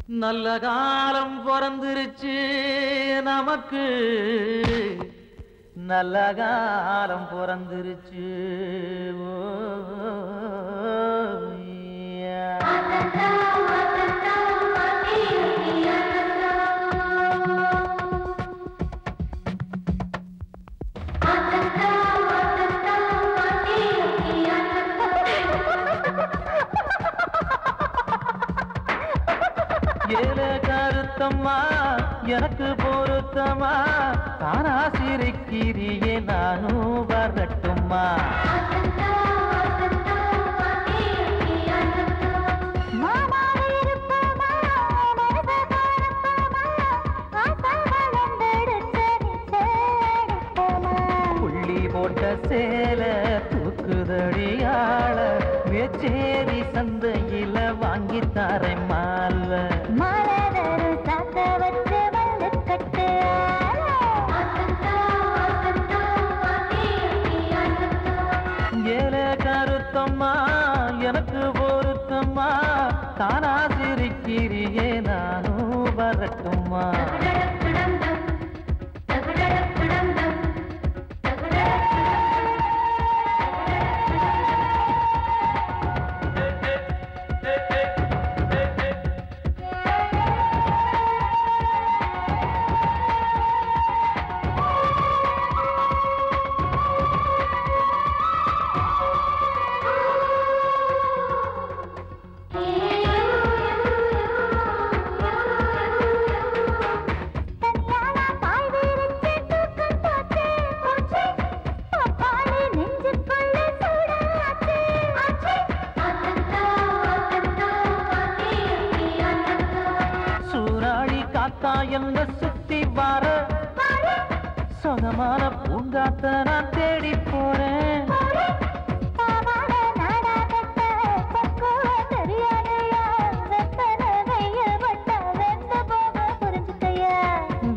நல்ல காலம் பிறந்துருச்சு நமக்கு, நல்ல காலம் பிறந்துருச்சு. ஏல கருத்தம்மா எனக்கு பொருத்தமா, தானா சிரிக்கிறியே நானும் வரட்டுமா? புள்ளி போட்ட சேல தூக்குதடியாள மேச்சேரி சந்தையில வாங்கி தரேன் மால. ஏல கருத்தம்மா எனக்கு பொருத்தம்மா, தானா சிரிக்கிறியே நானும் வரட்டுமா? என்ன சுத்தி வார சொகமான பூங்காத்த நான் தேடி போறேன்.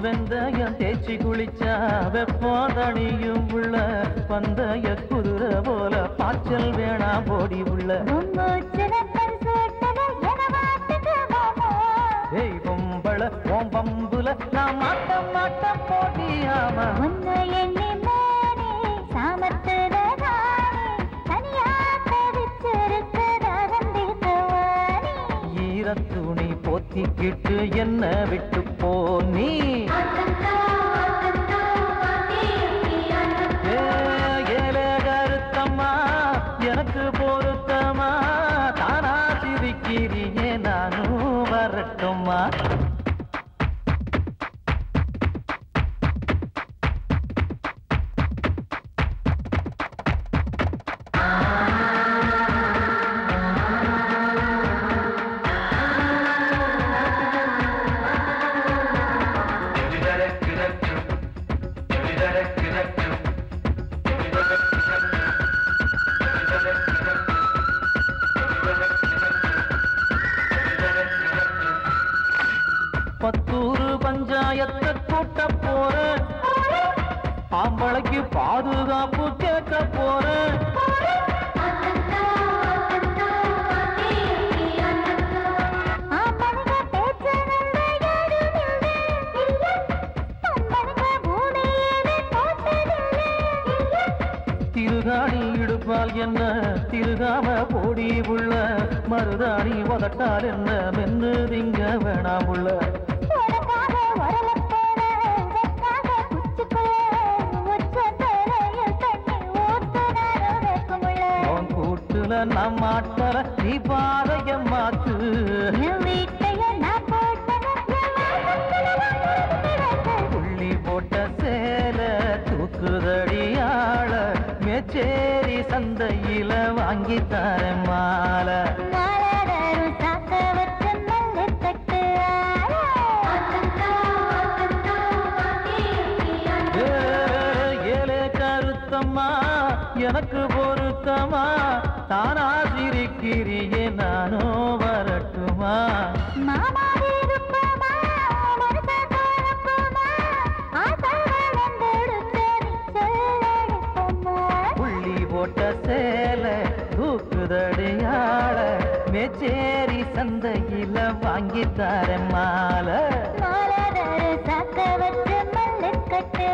வெந்தயம் தேய்ச்சி குளிச்சா வெப்போதணியும் உள்ள பந்தய குதிரை போல பாய்ச்சல் வேணா போடி உள்ள. பொம்பள ஓம் பம்புல நான் மாட்டம் மாட்டம் போட்டியாம ஈரத்துணி போத்திக்கிட்டு என்ன விட்டு போனி. ஏல கருத்தம்மா எனக்கு பொருத்தமா, தானா சிரிக்கிறியே நானும் வரட்டுமா? பத்தூரு பஞ்சாயத்தை கூட்ட போறேன், ஆம்பளைக்கு பாதுகாப்பு கேட்க போறேன். திருகாணி இடுப்பால் என்ன திருகாம போடி உள்ள, மருதாணி உதட்டால் என்ன மென்னு திங்க வேணாம் உள்ள. கூட்டுல நம் மாட்டல நீ பாதைய மாத்து, புள்ளி போட்ட சேல தூக்குதடியாள மேச்சேரி சந்தையில வாங்கி தரேன் மால. ஏலே கருத்தம்மா எனக்கு பொருத்தமா, தானா சிரிக்கிறியே நானோ வரட்டுமா? புள்ளி போட்ட சேல தூக்குதடியாள மேச்சேரி சந்தையில வாங்கித்தார மாலை மாலாதார சாக்க வச்சு மல்லு கட்டு